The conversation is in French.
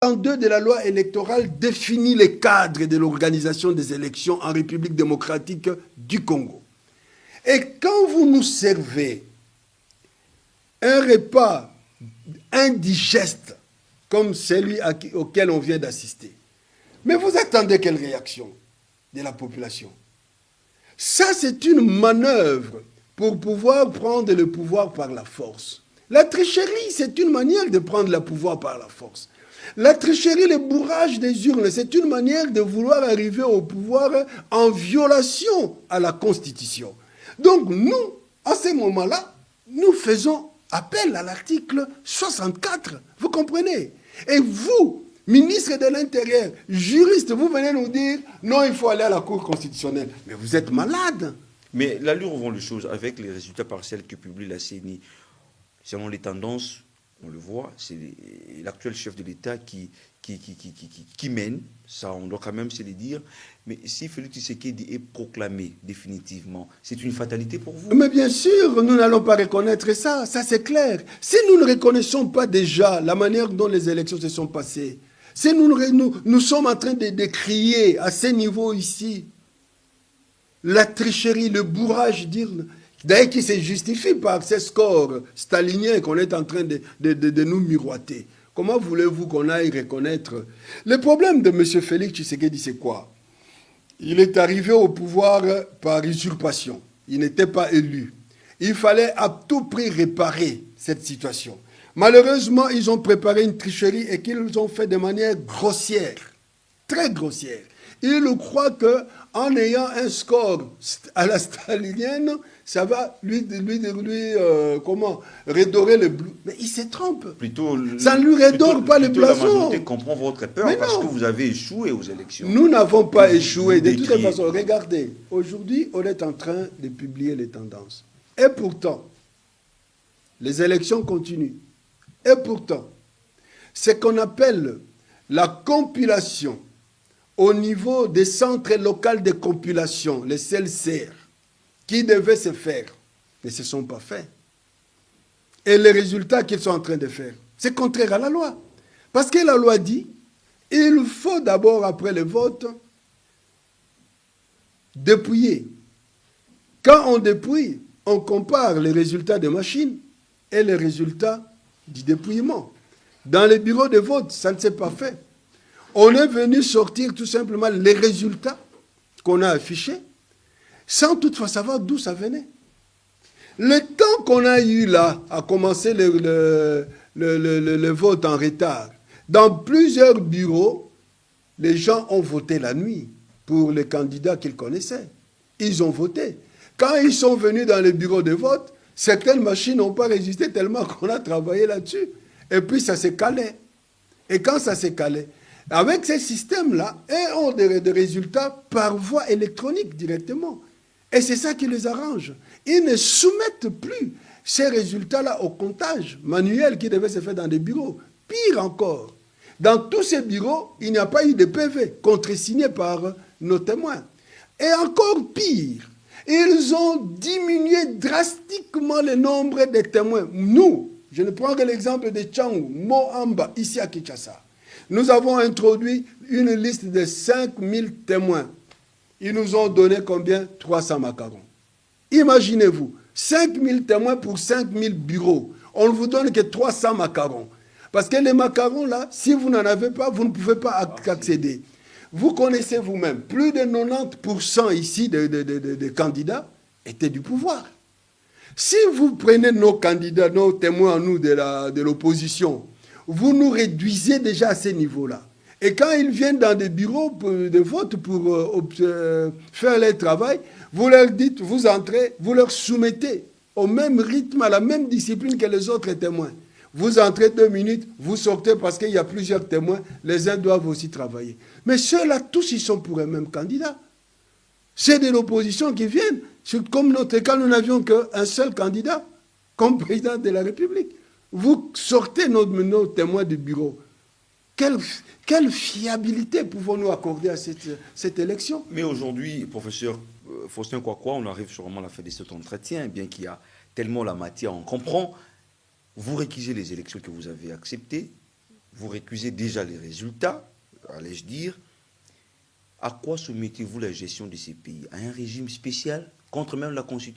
2 de la loi électorale définit les cadres de l'organisation des élections en République démocratique du Congo. Et quand vous nous servez un repas indigeste comme celui auquel on vient d'assister, mais vous attendez quelle réaction de la population? Ça, c'est une manœuvre pour pouvoir prendre le pouvoir par la force. La tricherie, c'est une manière de prendre le pouvoir par la force. La tricherie, le bourrage des urnes, c'est une manière de vouloir arriver au pouvoir en violation à la Constitution. Donc nous, à ce moment-là, nous faisons appel à l'article 64. Vous comprenez? Et vous, ministre de l'Intérieur, juriste, vous venez nous dire non, il faut aller à la Cour constitutionnelle. Mais vous êtes malade. Mais l'allure vont les choses avec les résultats partiels que publie la CENI. Selon les tendances, on le voit, c'est l'actuel chef de l'État qui mène, ça on doit quand même se le dire, mais si Félix Tshisekedi est proclamé définitivement, c'est une fatalité pour vous? Mais bien sûr, nous n'allons pas reconnaître ça, ça c'est clair. Si nous ne reconnaissons pas déjà la manière dont les élections se sont passées, si nous sommes en train de crier à ce niveau ici, la tricherie, le bourrage d'urne, d'ailleurs qui se justifie par ces scores staliniens qu'on est en train de nous miroiter. Comment voulez-vous qu'on aille reconnaître? Le problème de M. Félix Tshisekedi, c'est quoi? Il est arrivé au pouvoir par usurpation. Il n'était pas élu. Il fallait à tout prix réparer cette situation. Malheureusement, ils ont préparé une tricherie et qu'ils ont fait de manière grossière, très grossière. Ils croient qu'en ayant un score à la stalinienne, ça va lui redorer le bleu. Mais il se trompe. Ça ne lui redore pas le blason. La majorité comprend votre peur parce que vous avez échoué aux élections. Nous n'avons pas échoué. De toute façon, regardez, aujourd'hui, on est en train de publier les tendances. Et pourtant, les élections continuent. Et pourtant, ce qu'on appelle la compilation au niveau des centres locaux de compilation, les CLCR, qui devaient se faire, mais ce ne sont pas faits. Et les résultats qu'ils sont en train de faire, c'est contraire à la loi. Parce que la loi dit, il faut d'abord, après le vote, dépouiller. Quand on dépouille, on compare les résultats des machines et les résultats du dépouillement. Dans les bureaux de vote, ça ne s'est pas fait. On est venu sortir tout simplement les résultats qu'on a affichés, sans toutefois savoir d'où ça venait. Le temps qu'on a eu là, à commencer le vote en retard, dans plusieurs bureaux, les gens ont voté la nuit pour les candidats qu'ils connaissaient. Ils ont voté. Quand ils sont venus dans les bureaux de vote, certaines machines n'ont pas résisté tellement qu'on a travaillé là-dessus. Et puis ça s'est calé. Et quand ça s'est calé, avec ces systèmes-là, ils ont des résultats par voie électronique directement. Et c'est ça qui les arrange. Ils ne soumettent plus ces résultats-là au comptage manuel qui devait se faire dans des bureaux. Pire encore, dans tous ces bureaux, il n'y a pas eu de PV contresigné par nos témoins. Et encore pire, ils ont diminué drastiquement le nombre de témoins. Nous, je ne prends que l'exemple de Tchangou, Mohamba, ici à Kinshasa. Nous avons introduit une liste de 5000 témoins. Ils nous ont donné combien? 300 macarons. Imaginez-vous, 5000 témoins pour 5000 bureaux. On ne vous donne que 300 macarons. Parce que les macarons, là, si vous n'en avez pas, vous ne pouvez pas accéder. Vous connaissez vous-même, plus de 90% ici de candidats étaient du pouvoir. Si vous prenez nos candidats, nos témoins, nous, de l'opposition, vous nous réduisez déjà à ce niveau-là. Et quand ils viennent dans des bureaux de vote pour faire leur travail, vous leur dites, vous entrez, vous leur soumettez au même rythme, à la même discipline que les autres témoins. Vous entrez 2 minutes, vous sortez parce qu'il y a plusieurs témoins, les uns doivent aussi travailler. Mais ceux-là, tous, ils sont pour eux-mêmes candidats. C'est de l'opposition qui viennent. Comme notre cas, nous n'avions qu'un seul candidat comme président de la République. Vous sortez nos témoins du bureau. Quelle fiabilité pouvons-nous accorder à cette élection? Mais aujourd'hui, professeur Faustin Kwakwa, on arrive sûrement à la fin de cet entretien, bien qu'il y a tellement la matière, on comprend. Vous récusez les élections que vous avez acceptées, vous récusez déjà les résultats, allais-je dire. À quoi soumettez-vous la gestion de ces pays? À un régime spécial, contre même la Constitution?